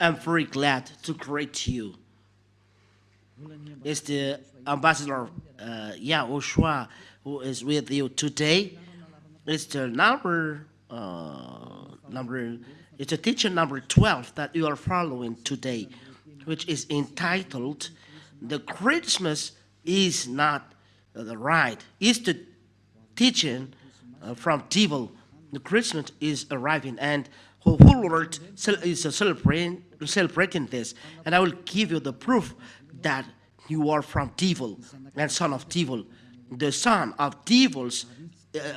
I'm very glad to greet you. It's the ambassador YAHOSHUAH who is with you today. It's the number. It's a teacher number 12 that you are following today, which is entitled "The Christmas is not the right." It's the teaching from devil. The Christmas is arriving, and whole world is celebrating this. And I will give you the proof that you are from devil and son of devil. The son of devils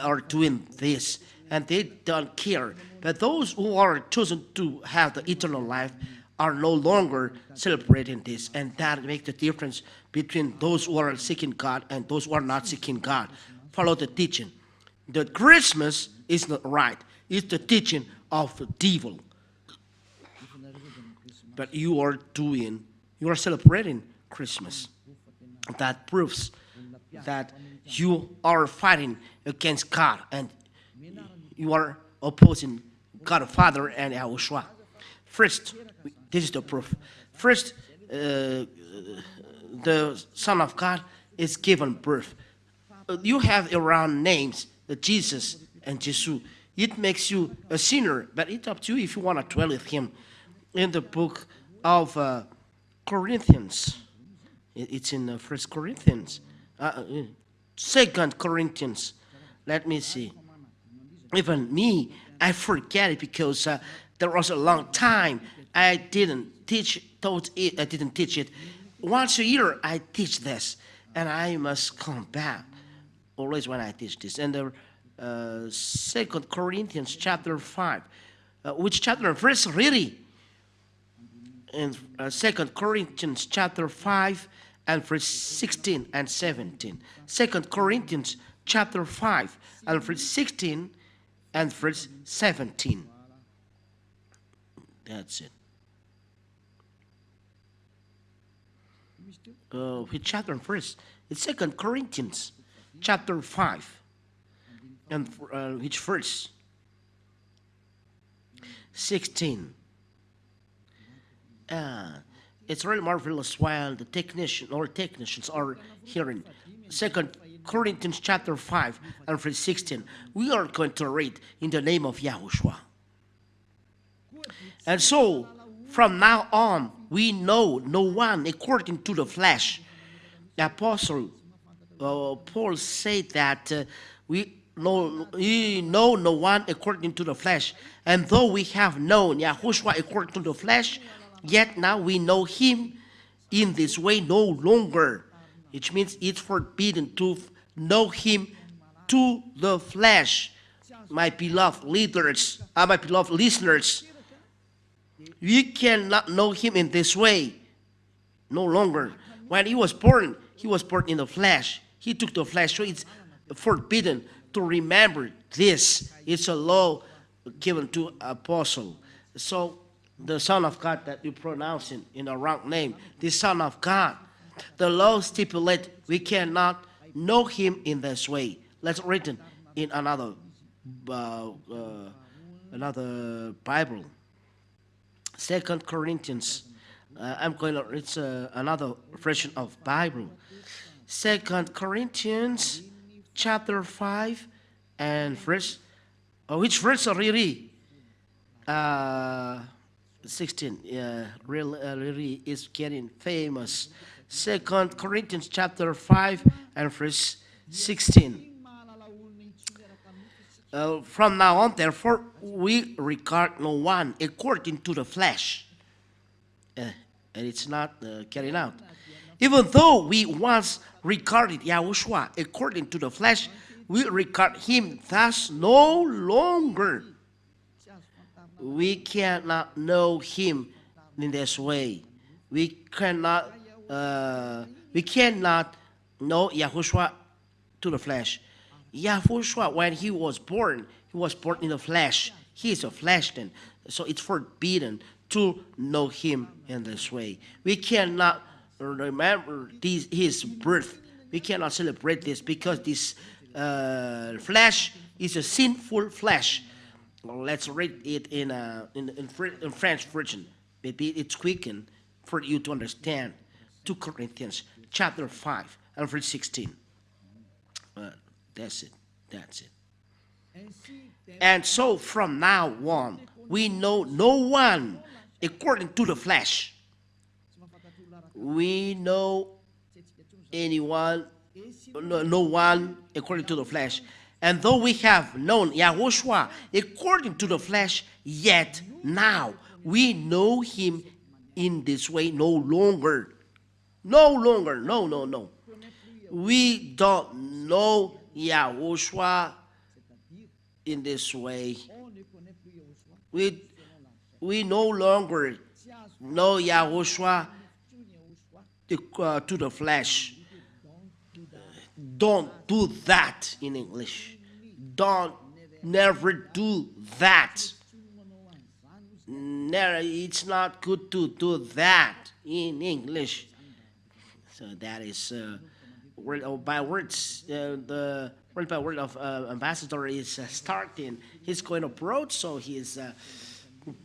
are doing this, and they don't care. But those who are chosen to have the eternal life are no longer celebrating this, and that makes the difference between those who are seeking God and those who are not seeking God. Follow the teaching. The Christmas is not right. It's the teaching of the devil. But you are celebrating Christmas. That proves that you are fighting against God and you are opposing God the Father and YAHOSHUAH. First, this is the proof. First, the Son of God is given birth. You have around names, Jesus and Jesus. It makes you a sinner, but it's up to you if you want to dwell with him. In the book of Corinthians, it's in 1 Corinthians, 2 Corinthians. Let me see. Even me, I forget it because there was a long time I didn't teach it. Once a year I teach this, and I must come back always when I teach this. And the 2 Corinthians chapter 5, which chapter and verse really? In 2 Corinthians chapter 5 and verse 16 and 17. 2 Corinthians chapter 5 and verse 16 and verse 17. That's it. Which chapter and verse? It's 2 Corinthians chapter 5 and which verse? 16. It's really marvelous while the technicians are hearing 2 Corinthians chapter 5 and verse 16. We are going to read in the name of YAHOSHUAH. And so, from now on, we know no one according to the flesh. The Apostle Paul said that we know no one according to the flesh. And though we have known YAHOSHUAH according to the flesh, yet now we know him in this way no longer. Which means it's forbidden to know him to the flesh. My beloved leaders, my beloved listeners, we cannot know him in this way no longer. When he was born in the flesh. He took the flesh, so it's forbidden to remember this. It's a law given to apostle. So the Son of God that you pronounce in a wrong name, the Son of God, the law stipulates we cannot know him in this way. Let's read it in another Bible. 2 Corinthians. It's another version of Bible. 2 Corinthians chapter 5 and verse. Which verse really? 16. Really is getting famous. 2 Corinthians chapter 5 and verse 16. From now on, therefore, we regard no one according to the flesh. And it's not carried out. Even though we once regarded YAHOSHUAH according to the flesh, we regard him thus no longer. We cannot know him in this way. We cannot know YAHOSHUAH to the flesh. YAHOSHUAH, when he was born in the flesh. He is a flesh then. So it's forbidden to know him in this way. We cannot remember his birth. We cannot celebrate this because this flesh is a sinful flesh. Well, let's read it in French version. Maybe it's quicken for you to understand. 2 Corinthians chapter 5 and verse 16. Uh, that's it. That's it. And so from now on, we know no one according to the flesh. We know anyone, no one according to the flesh. And though we have known YAHOSHUAH according to the flesh, yet now we know him in this way no longer. No longer. No, no, no. We don't know YAHOSHUAH in this way. We no longer know YAHOSHUAH to the flesh. Don't do that in English. Don't never do that. Never, it's not good to do that in English. So that is word by words. The word by word of ambassador is starting. He's going abroad, so he's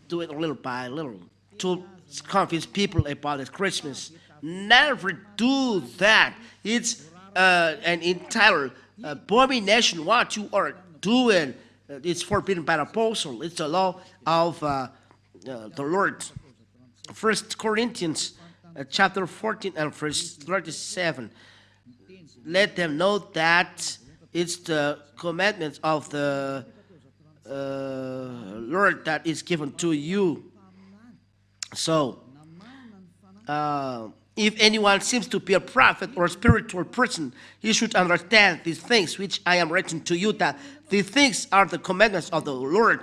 doing little by little to convince people about his Christmas. Never do that. It's an entire abomination what you are doing. It's forbidden by the apostle. It's the law of the Lord. 1 Corinthians chapter 14 and verse 37. Let them know that it's the commandments of the Lord that is given to you. So, if anyone seems to be a prophet or a spiritual person, he should understand these things which I am writing to you, that these things are the commandments of the Lord.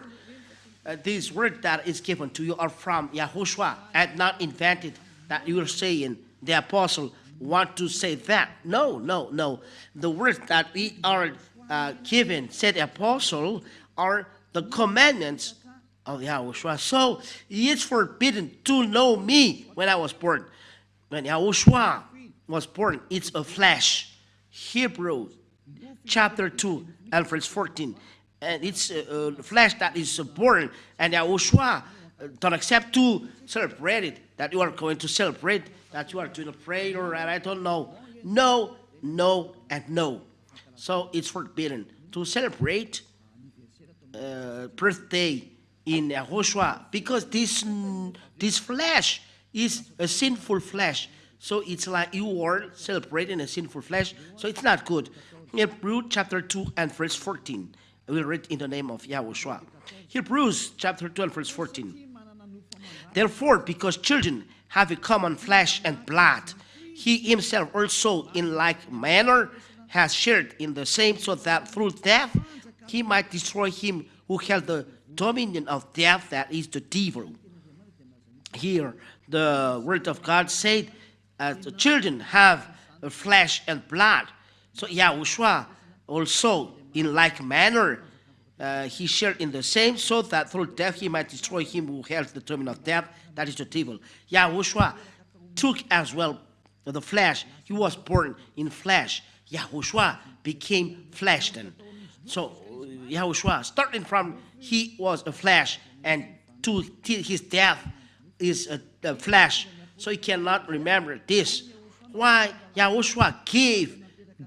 These words that is given to you are from YAHOSHUAH and not invented, that you are saying the apostle want to say that. No, no, no. The words that we are given, said the apostle, are the commandments of YAHOSHUAH. So it's forbidden to know me when I was born. When YAHOSHUAH was born, it's a flesh. Hebrews chapter 2 and verse 14. And it's a flesh that is born. And YAHOSHUAH don't accept to celebrate it, that you are going to celebrate, that you are doing a prayer, and I don't know. No, no, and no. So it's forbidden to celebrate birthday in YAHOSHUAH, because this flesh is a sinful flesh. So it's like you are celebrating a sinful flesh. So it's not good. Hebrews chapter 2 and verse 14. We'll read in the name of YAHOSHUAH. Hebrews chapter 2 and verse 14. Therefore, because children have a common flesh and blood, he himself also in like manner has shared in the same, so that through death he might destroy him who held the dominion of death, that is the devil. Here, the word of God said, the children have a flesh and blood. So YAHOSHUAH also in like manner he shared in the same, so that through death he might destroy him who held the dominion of death, that is the devil. YAHOSHUAH took as well the flesh. He was born in flesh. YAHOSHUAH became flesh then. So YAHOSHUAH, starting from he was a flesh, and to his death is a flesh. So he cannot remember this. Why YAHOSHUAH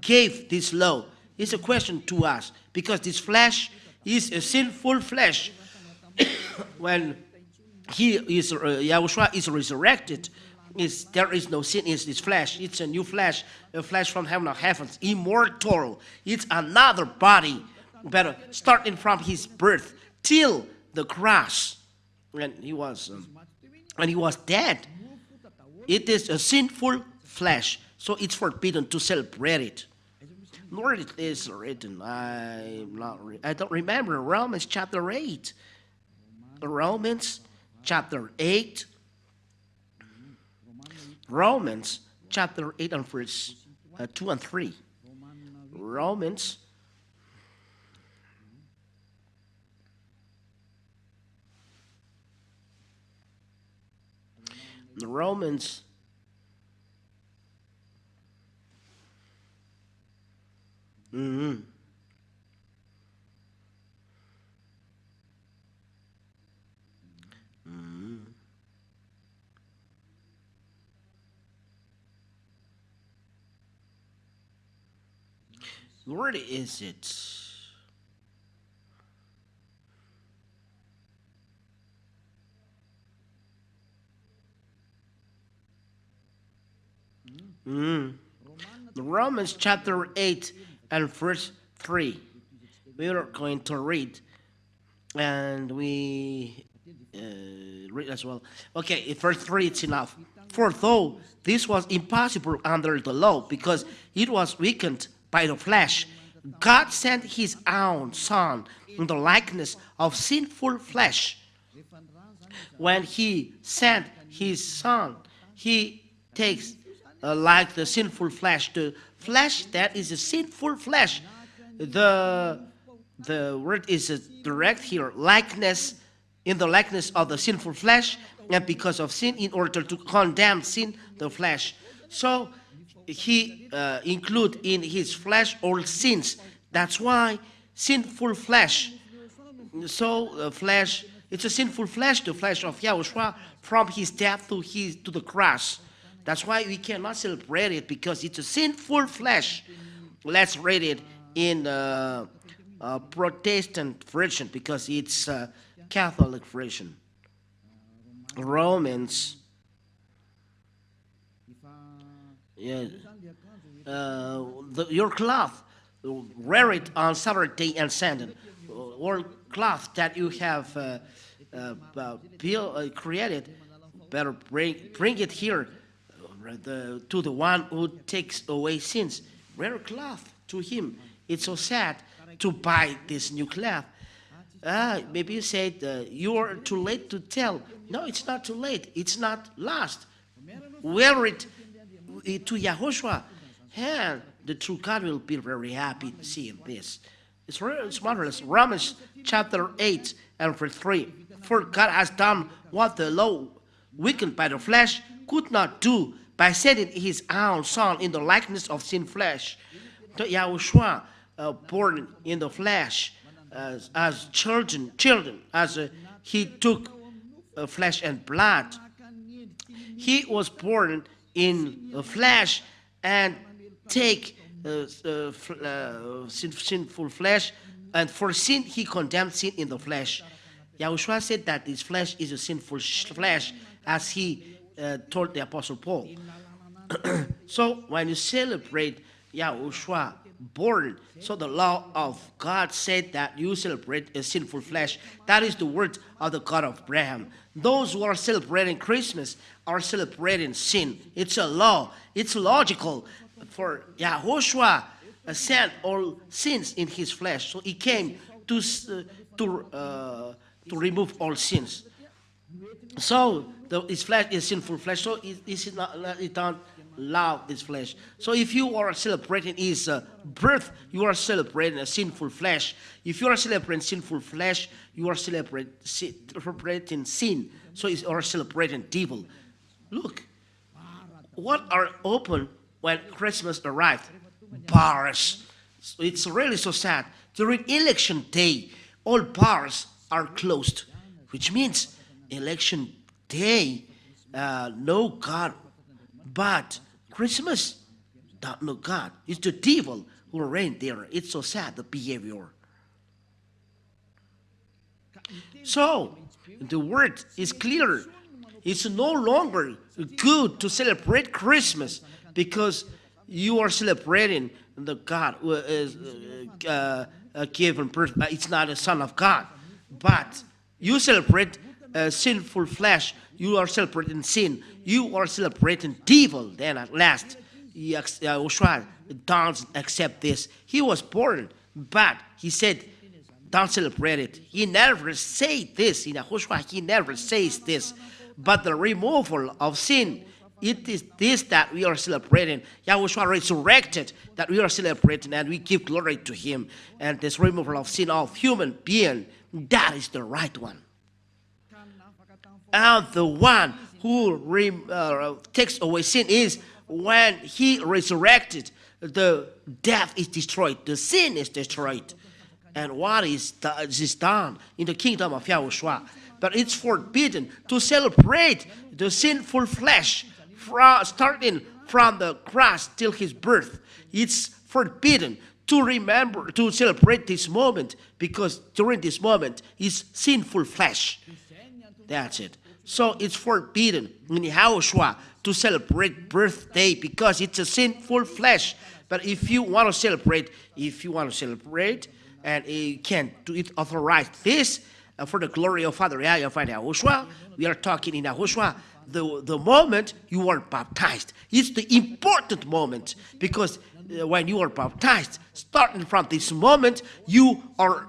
gave this law? It's a question to us, because this flesh is a sinful flesh. When YAHOSHUAH is resurrected, there is no sin in this flesh. It's a new flesh, a flesh from heaven of heavens, immortal. It's another body, but starting from his birth till the cross, when he was dead. It is a sinful flesh, so it's forbidden to celebrate it. Nor it is written. I don't remember. Romans chapter 8. Romans chapter 8. Romans chapter 8 and verse 2 and 3. Romans Where is it? Mm. Romans chapter 8 and verse 3. We are going to read, and we read as well. Okay, in verse 3 it's enough. For though this was impossible under the law, because it was weakened by the flesh, God sent his own Son in the likeness of sinful flesh. When he sent his Son, he takes like the sinful flesh, the flesh that is a sinful flesh. The word is direct here, likeness, in the likeness of the sinful flesh, and because of sin, in order to condemn sin, the flesh. So he include in his flesh all sins. That's why sinful flesh. So flesh, it's a sinful flesh, the flesh of YAHOSHUAH, from his death to the cross. That's why we cannot celebrate it, because it's a sinful flesh. Let's read it in Protestant version, because it's a Catholic version. Romans. Yeah. Your cloth, wear it on Saturday and Sunday. Or cloth that you have created, better bring it here to the one who takes away sins. Wear a cloth to him. It's so sad to buy this new cloth. Maybe you said you're too late to tell. No, it's not too late. It's not lost. Wear it to YAHOSHUAH, and the true God will be very happy to see this. It's marvelous. Romans chapter 8 and verse 3. For God has done what the law, weakened by the flesh, could not do, by sending his own Son in the likeness of sin flesh. The YAHOSHUAH, born in the flesh, as children, as he took flesh and blood. He was born in the flesh and take sinful flesh, and for sin he condemned sin in the flesh. YAHOSHUAH said that his flesh is a sinful flesh, as he told the Apostle Paul. So when you celebrate YAHOSHUAH born, so the law of God said that you celebrate a sinful flesh. That is the word of the God of Abraham. Those who are celebrating Christmas are celebrating sin. It's a law. It's logical. For YAHOSHUAH sent all sins in his flesh, so he came to remove all sins. So his flesh is sinful flesh, so it don't love this flesh. So if you are celebrating his birth, you are celebrating a sinful flesh. If you are celebrating sinful flesh, you are celebrating sin. So you are celebrating devil. Look, what are open when Christmas arrived? Bars. So it's really so sad. During election day, all bars are closed, which means election day, no God. But Christmas, don't know God. It's the devil who reign there. It's so sad, the behavior. So, the word is clear. It's no longer good to celebrate Christmas because you are celebrating the God who is given birth. It's not a son of God. But you celebrate sinful flesh. You are celebrating sin. You are celebrating devil. Then at last, YAHOSHUAH don't accept this. He was born, but he said, don't celebrate it. He never said this. In YAHOSHUAH, he never says this. But the removal of sin, it is this that we are celebrating. YAHOSHUAH resurrected, that we are celebrating, and we give glory to him. And this removal of sin of human being, that is the right one. And the one who takes away sin is when he resurrected, the death is destroyed, the sin is destroyed. And what is done in the kingdom of YAHOSHUAH? But it's forbidden to celebrate the sinful flesh starting from the cross till his birth. It's forbidden to remember, to celebrate this moment, because during this moment is sinful flesh. That's it. So it's forbidden in YAHOSHUAH to celebrate birthday because it's a sinful flesh. But if you want to celebrate, and you can do it, authorize this for the glory of Father YAHVAH. We are talking in YAHOSHUAH. The moment you are baptized, it's the important moment, because when you are baptized, starting from this moment, you are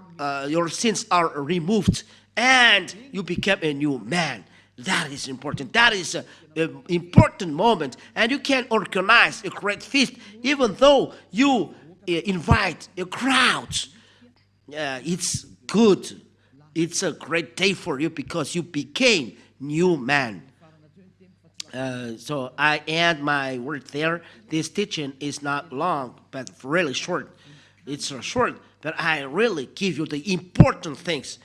your sins are removed and you become a new man. That is important. That is an important moment, and you can organize a great feast, even though you invite a crowd. It's good. It's a great day for you because you became new man. So I end my word there. This teaching is not long, but really short. It's short, but I really give you the important things.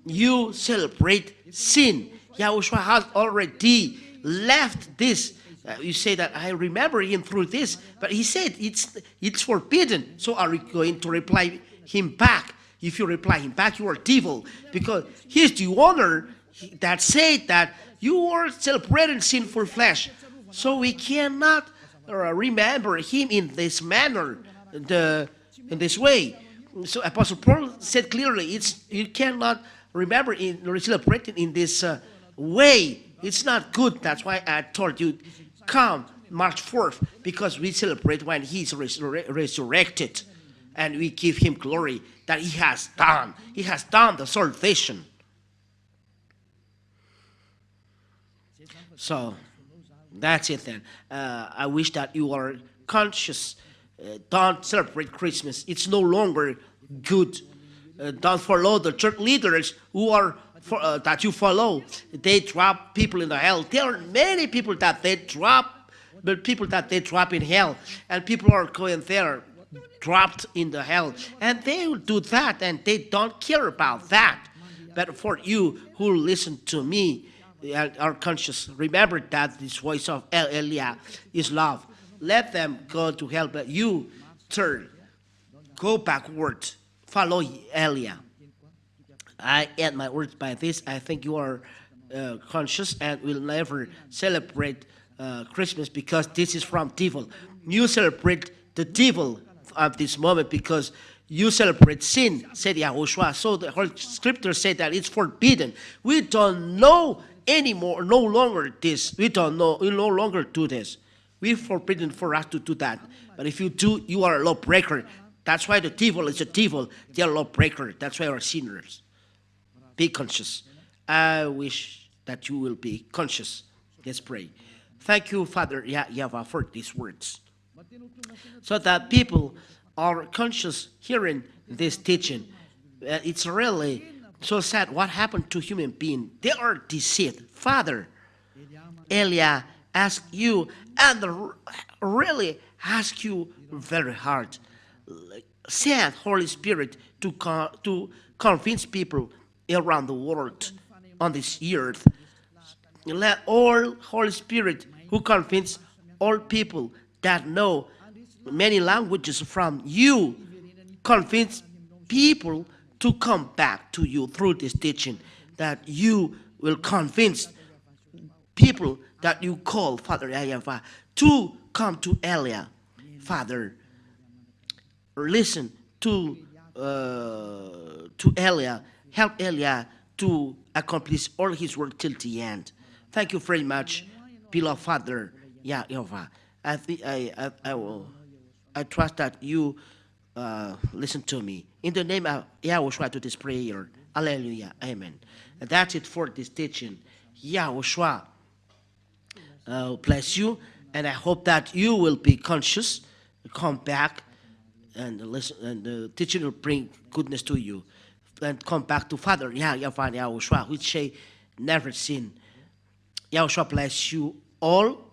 You celebrate sin. YAHOSHUAH has already left this. You say that I remember him through this, but he said it's forbidden. So are you going to reply him back? If you reply him back, you are devil, because he's the owner that said that you are celebrating sinful flesh. So we cannot remember him in this manner, in this way. So Apostle Paul said clearly, you cannot remember celebrating in this way. It's not good. That's why I told you, come March 4th, because we celebrate when he's resurrected, and we give him glory that he has done. He has done the salvation. So that's it then. I wish that you are conscious. Don't celebrate Christmas. It's no longer good. Don't follow the church leaders who are that you follow. They drop people in the hell. There are many people that they drop, but people that they drop in hell, and people are going there dropped in the hell, and they will do that, and they don't care about that. But for you who listen to me and are conscious, remember that this voice of Elia is love. Let them go to hell, but you turn, go backward, follow Elia. I end my words by this. I think you are conscious and will never celebrate Christmas, because this is from devil. You celebrate the devil at this moment because you celebrate sin, said YAHOSHUAH. So the whole scripture said that it's forbidden. We don't know anymore, no longer this. We don't know, we no longer do this. We're forbidden for us to do that. But if you do, you are a lawbreaker. That's why the devil is a devil. They are lawbreaker. That's why we are sinners. Be conscious. I wish that you will be conscious. Let's pray. Thank you, Father YAHVAH, for these words, so that people are conscious hearing this teaching. It's really so sad what happened to human beings. They are deceived. Father, Elia asked you, and really ask you very hard. Send Holy Spirit to convince people around the world on this earth. Let all Holy Spirit who convince all people that know many languages from you, convince people to come back to you through this teaching, that you will convince people that you call Father YAHVAH to come to Elia. Father, listen to Elia, help Elia to accomplish all his work till the end. Thank you very much, beloved Father YAHVAH. I trust that you listen to me. In the name of YAHOSHUAH to this prayer. Hallelujah. Amen. And that's it for this teaching. YAHOSHUAH bless you. And I hope that you will be conscious, come back, and listen, and the teaching will bring goodness to you. And come back to Father YAHVAH YAHOSHUAH, which say never sin. YAHOSHUAH bless you all.